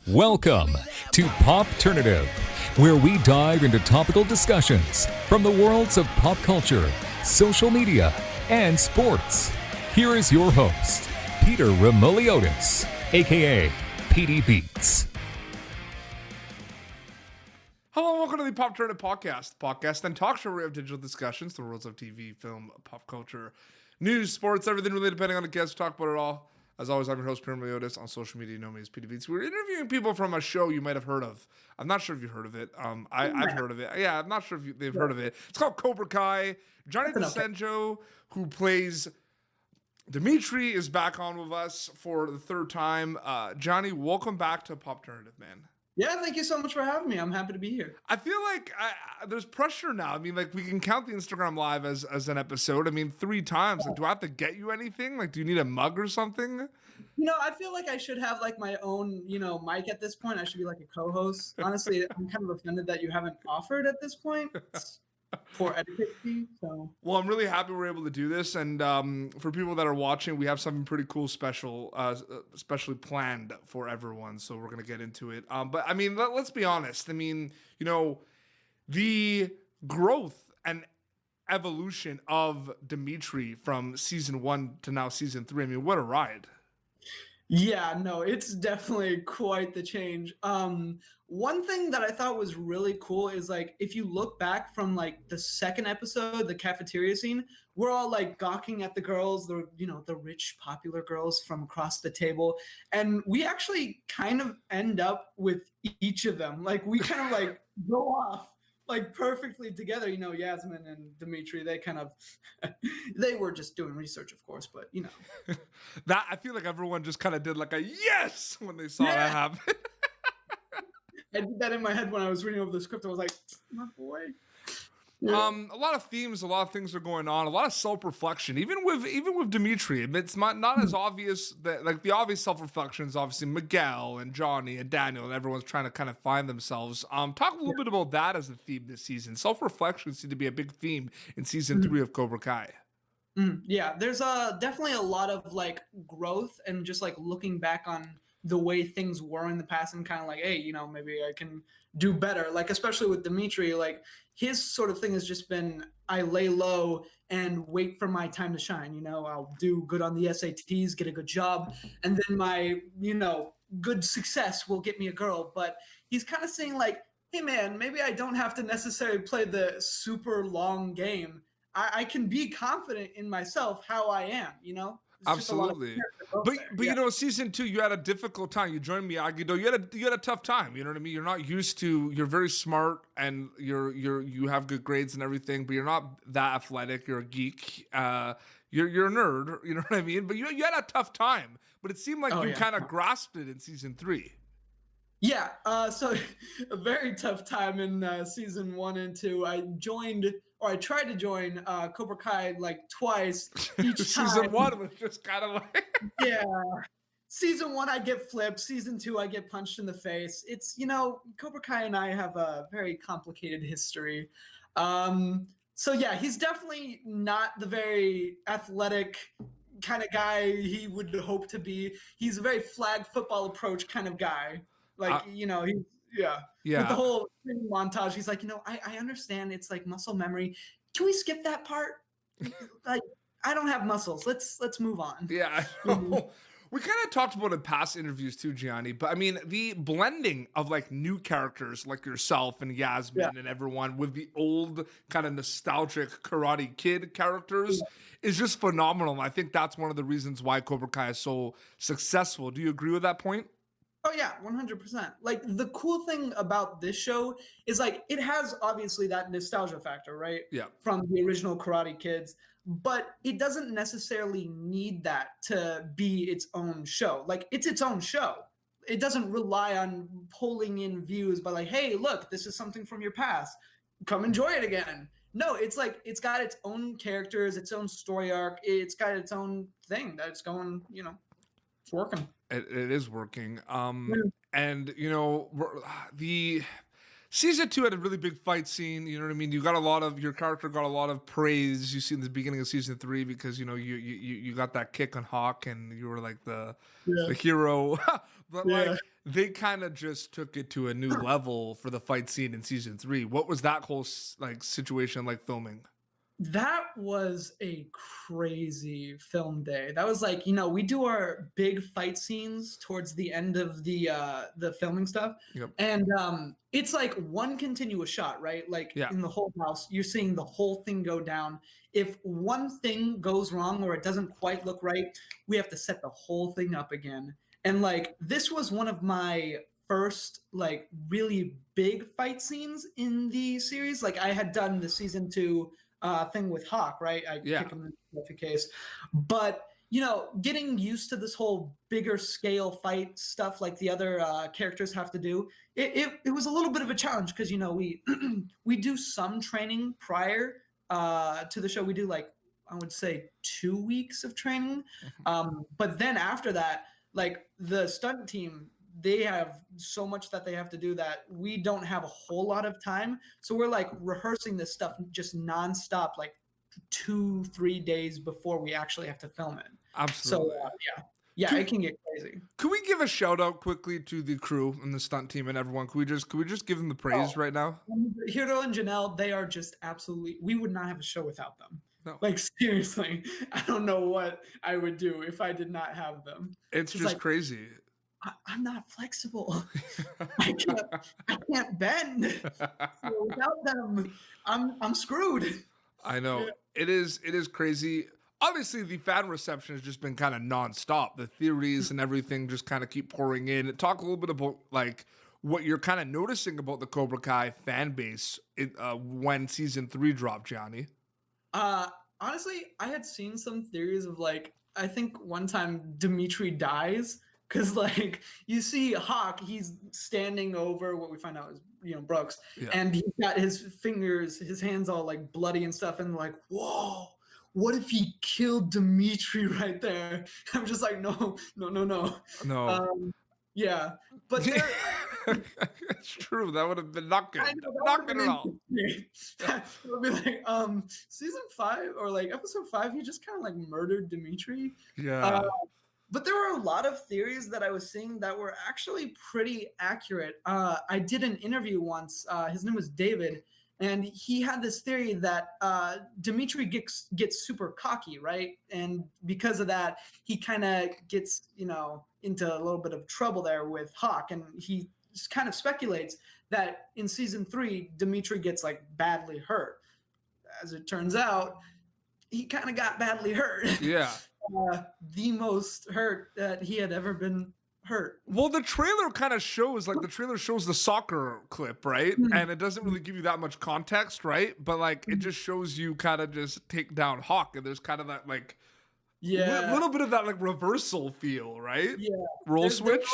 Welcome to Popternative, where we dive into topical discussions from the worlds of pop culture, social media, and sports. Here is your host, Peter Remoliotis, aka PD Beats. Hello and welcome to the Popternative podcast and talk show where we have digital discussions, the worlds of TV, film, pop culture, news, sports, everything really depending on the guest. Talk about it all. As always, I'm your host, Peter Remoliotis. On social media, you know me as PD Beats. We're interviewing people from a show you might have heard of. I'm not sure if you've heard of it. I've heard of it. Yeah, I'm not sure if they've heard of it. It's called Cobra Kai. Gianni DeCenzo, who plays Demetri, is back on with us for the third time. Johnny, welcome back to Popternative, man. Yeah, thank you so much for having me. I'm happy to be here. I feel like there's pressure now. I mean, like, we can count the Instagram Live as an episode. I mean, 3 times. Like, do I have to get you anything? Like, do you need a mug or something? You know, I feel like I should have, like, my own, mic at this point. I should be, like, a co-host. Honestly, I'm kind of offended that you haven't offered at this point. For etiquette fee, so. Well, I'm really happy we're able to do this, and for people that are watching, we have something pretty cool, specially planned for everyone. So we're gonna get into it. But I mean, let's be honest. I mean, the growth and evolution of Demetri from season 1 to now season 3. I mean, what a ride! Yeah, no, it's definitely quite the change. One thing that I thought was really cool is, like, if you look back from, like, the second episode, the cafeteria scene, we're all, like, gawking at the girls, the rich, popular girls from across the table. And we actually kind of end up with each of them. Like, we kind of, like, go off, like, perfectly together. Yasmin and Demetri, they kind of, they were just doing research, of course, but, That, I feel like everyone just kind of did, like, a yes when they saw that happen. I did that in my head when I was reading over the script. I was like, my boy. Yeah. A lot of themes, a lot of things are going on, a lot of self-reflection, even with Demetri. It's not as obvious that, like, the obvious self-reflection is obviously Miguel and Johnny and Daniel, and everyone's trying to kind of find themselves. Talk a little bit about that as a theme this season. Self-reflection seems to be a big theme in season 3 of Cobra Kai. Yeah, there's definitely a lot of, like, growth and just, like, looking back on the way things were in the past and kind of like, hey, maybe I can do better. Like, especially with Demetri, like, his sort of thing has just been, I lay low and wait for my time to shine. I'll do good on the SATs, get a good job, and then my, good success will get me a girl. But he's kind of saying, like, hey, man, maybe I don't have to necessarily play the super long game. I can be confident in myself how I am, Absolutely. But season 2, you had a difficult time. You joined Miyagi-Do. You had a tough time. You know what I mean? You're not used to. You're very smart and you have good grades and everything, but you're not that athletic. You're a geek. You're a nerd. You know what I mean? But you had a tough time. But it seemed like you kind of grasped it in season 3. Yeah. So a very tough time in season 1 and 2. I tried to join Cobra Kai like twice. Each season 1 was just kind of like yeah. Season 1 I get flipped. Season 2 I get punched in the face. It's Cobra Kai and I have a very complicated history. So yeah, he's definitely not the very athletic kind of guy he would hope to be. He's a very flag football approach kind of guy. Like he's yeah. With the whole montage, he's like, I understand it's like muscle memory. Can we skip that part? Like, I don't have muscles. Let's move on. Yeah. We kind of talked about it in past interviews too, Gianni, but I mean, the blending of, like, new characters like yourself and Yasmin and everyone with the old kind of nostalgic Karate Kid characters is just phenomenal. I think that's one of the reasons why Cobra Kai is so successful. Do you agree with that point? Oh yeah, 100%. Like, the cool thing about this show is, like, it has obviously that nostalgia factor, right? Yeah. From the original Karate Kids, but it doesn't necessarily need that to be its own show. Like, it's its own show. It doesn't rely on pulling in views by, like, hey, look, this is something from your past. Come enjoy it again. No, it's like, it's got its own characters, its own story arc. It's got its own thing that's going, it's working. It is working. And the season 2 had a really big fight scene. You know what I mean? Your character got a lot of praise. You see in the beginning of season 3 because you got that kick on Hawk and you were like the hero. But like they kind of just took it to a new level for the fight scene in season 3. What was that whole like situation like filming? That was a crazy film day. That was like, we do our big fight scenes towards the end of the filming stuff. Yep. And it's like one continuous shot, right? Like Yeah. in the whole house, you're seeing the whole thing go down. If one thing goes wrong or it doesn't quite look right, we have to set the whole thing up again. And like this was one of my first like really big fight scenes in the series. Like I had done the season 2 thing with Hawk, right? I kick him in the case. But, getting used to this whole bigger scale fight stuff like the other characters have to do, it was a little bit of a challenge because, we we do some training prior to the show. We do like, I would say 2 weeks of training. But then after that, like the stunt team, they have so much that they have to do that we don't have a whole lot of time. So we're like rehearsing this stuff just nonstop, like 2-3 days before we actually have to film it. Absolutely. So it can get crazy. Could we give a shout out quickly to the crew and the stunt team and everyone? Could we just give them the praise right now? Hiro and Janelle, they are just absolutely, we would not have a show without them. No. Like seriously, I don't know what I would do if I did not have them. It's just like, crazy. I'm not flexible. I can't bend. So without them, I'm screwed. I know. It is crazy. Obviously, the fan reception has just been kind of nonstop. The theories and everything just kind of keep pouring in. Talk a little bit about like what you're kind of noticing about the Cobra Kai fan base when season 3 dropped, Gianni. Honestly, I had seen some theories of like, I think one time Demetri dies. Because, like, you see Hawk, he's standing over what we find out is, Brooks. Yeah. And he's got his hands all, like, bloody and stuff. And, like, whoa, what if he killed Demetri right there? I'm just like, no. No. Yeah. But there... It's true. That would have been not good. Not good at all. It would be like, season 5 or, like, episode 5, he just kind of, like, murdered Demetri. Yeah. But there were a lot of theories that I was seeing that were actually pretty accurate. I did an interview once. His name was David, and he had this theory that Demetri gets super cocky, right? And because of that, he kind of gets, into a little bit of trouble there with Hawk. And he just kind of speculates that in season 3, Demetri gets like badly hurt. As it turns out, he kind of got badly hurt. Yeah. The most hurt that he had ever been hurt. Well, the trailer kind of shows, like, the trailer shows the soccer clip, right? Mm-hmm. And it doesn't really give you that much context, right? But, like, it just shows you kind of just take down Hawk, and there's kind of that, like, little bit of that, like, reversal feel, right? Yeah. Roll switch.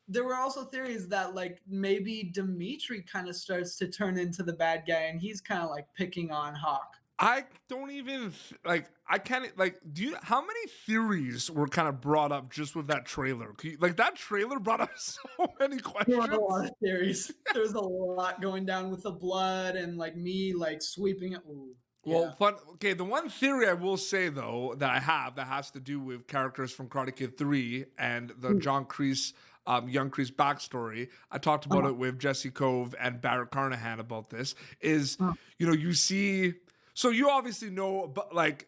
There were also theories that, like, maybe Demetri kind of starts to turn into the bad guy, and he's kind of, like, picking on Hawk. I don't even I can't how many theories were kind of brought up just with that trailer? That trailer brought up so many questions. There were a lot of theories. There was a lot going down with the blood and like me like sweeping it. Ooh, well, okay, the one theory I will say though that I have that has to do with characters from Karate Kid 3 and the John Kreese young Kreese backstory. I talked about it with Jesse Cove and Barrett Carnahan about this is you see. So you obviously know, but like,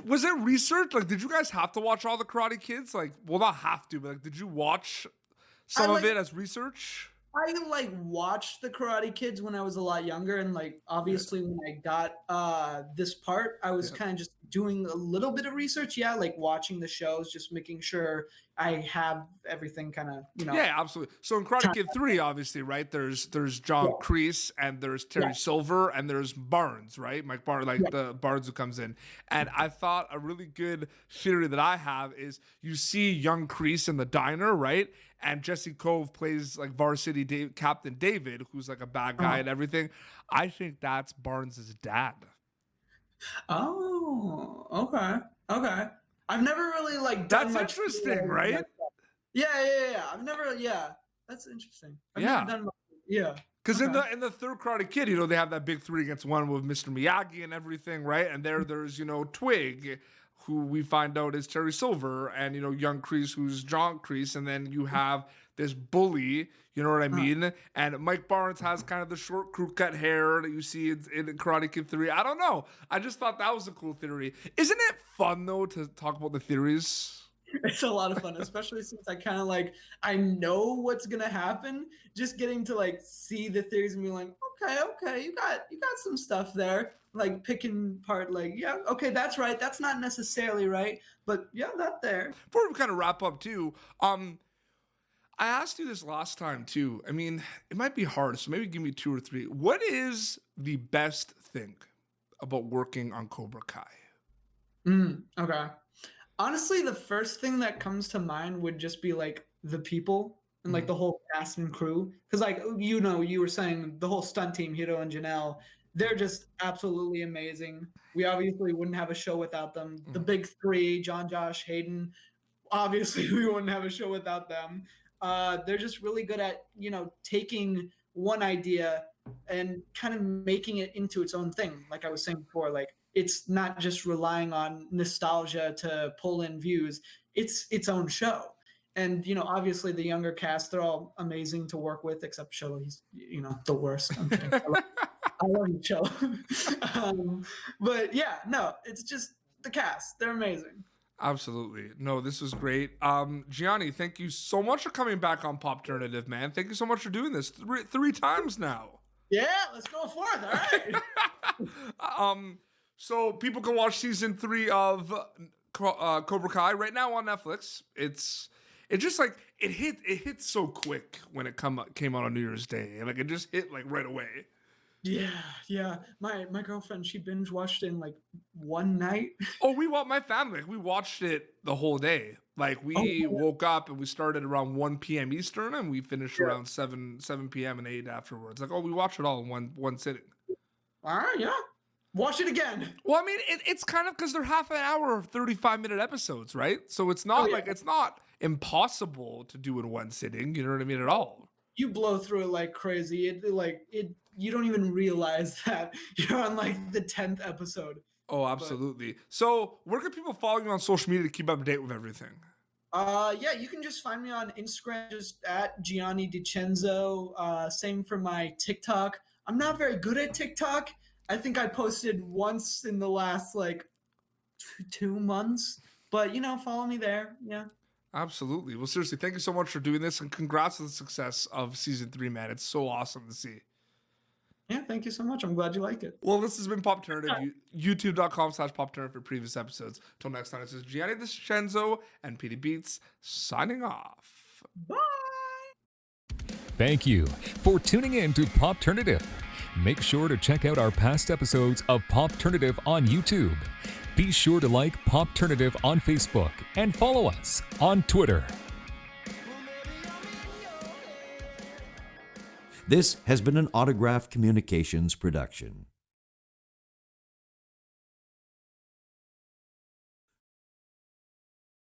was it research? Like, did you guys have to watch all the Karate Kids? Like, well, not have to, but like, did you watch some of it as research? I like watched the Karate Kids when I was a lot younger, and like obviously when I got this part, I was kind of just doing a little bit of research. Yeah, like watching the shows, just making sure I have everything kind of, Yeah, absolutely. So in Karate Kid 3, obviously, right? There's John Kreese and there's Terry Silver and there's Barnes, right? Mike Barnes, the Barnes who comes in. And I thought a really good theory that I have is you see young Kreese in the diner, right? And Jesse Cove plays like varsity Captain David, who's like a bad guy and everything. I think that's Barnes' dad. Oh, okay. I've never really like done that's interesting, right? Yeah. I've never, that's interesting. I've never done much, Because in the third Karate Kid, they have that big 3-against-1 with Mr. Miyagi and everything, right? And there's Twig, who we find out is Terry Silver, and young Kreese, who's John Kreese, and then you have this bully, you know what I mean? And Mike Barnes has kind of the short crew cut hair that you see in Karate Kid 3. I don't know. I just thought that was a cool theory. Isn't it fun, though, to talk about the theories? It's a lot of fun, especially since I kind of like, I know what's going to happen. Just getting to like see the theories and be like, okay, you got some stuff there. Like picking part, like, yeah, okay, that's right. That's not necessarily right, but yeah, that there. Before we kind of wrap up, too, I asked you this last time, too. I mean, it might be hard, so maybe give me 2 or 3. What is the best thing about working on Cobra Kai? Okay. Honestly, the first thing that comes to mind would just be like the people and like the whole cast and crew. Because like, you know, you were saying the whole stunt team, Hiro and Janelle, they're just absolutely amazing. We obviously wouldn't have a show without them. The big three, John, Josh, Hayden, obviously we wouldn't have a show without them. They're just really good at, you know, taking one idea and kind of making it into its own thing. Like I was saying before, like it's not just relying on nostalgia to pull in views. It's its own show. And, you know, obviously the younger cast, they're all amazing to work with, except Show. He's, you know, the worst. I'm kidding. I love you, Show. But yeah, no, it's just the cast. They're amazing. Absolutely. No, this was great. Gianni, thank you so much for coming back on Popternative, man. Thank you so much for doing this three times now. Yeah, let's go forth. All right. So people can watch season 3 of Cobra Kai right now on Netflix. It's just like it hit so quick when it came out on New Year's Day, and like it just hit like right away. Yeah. My girlfriend, she binge watched it in like one night. Oh, my family, we watched it the whole day. Like we woke up and we started around 1 p.m. Eastern and we finished around 7 p.m. and 8 afterwards. Like, we watched it all in one sitting. All right, yeah. Watch it again. Well, I mean, it's kind of because they're half an hour, 35-minute episodes, right? So it's not it's not impossible to do in one sitting. You know what I mean? At all. You blow through it like crazy. You don't even realize that you're on like the 10th episode. Oh, absolutely. So where can people follow you on social media to keep up to date with everything? Yeah, you can just find me on Instagram, just at Gianni DeCenzo. Same for my TikTok. I'm not very good at TikTok. I think I posted once in the last like 2 months, but you know, follow me there. Yeah. Absolutely. Well, seriously, thank you so much for doing this, and congrats on the success of season 3, man. It's so awesome to see. Yeah, thank you so much. I'm glad you like it. Well, this has been Popternative, youtube.com/Popternative for previous episodes. Till next time, this is Gianni DeCenzo and PD Beats signing off. Bye. Thank you for tuning in to Popternative. Make sure to check out our past episodes of Popternative on YouTube. Be sure to like Popternative on Facebook and follow us on Twitter. This has been an Autograph Communications production.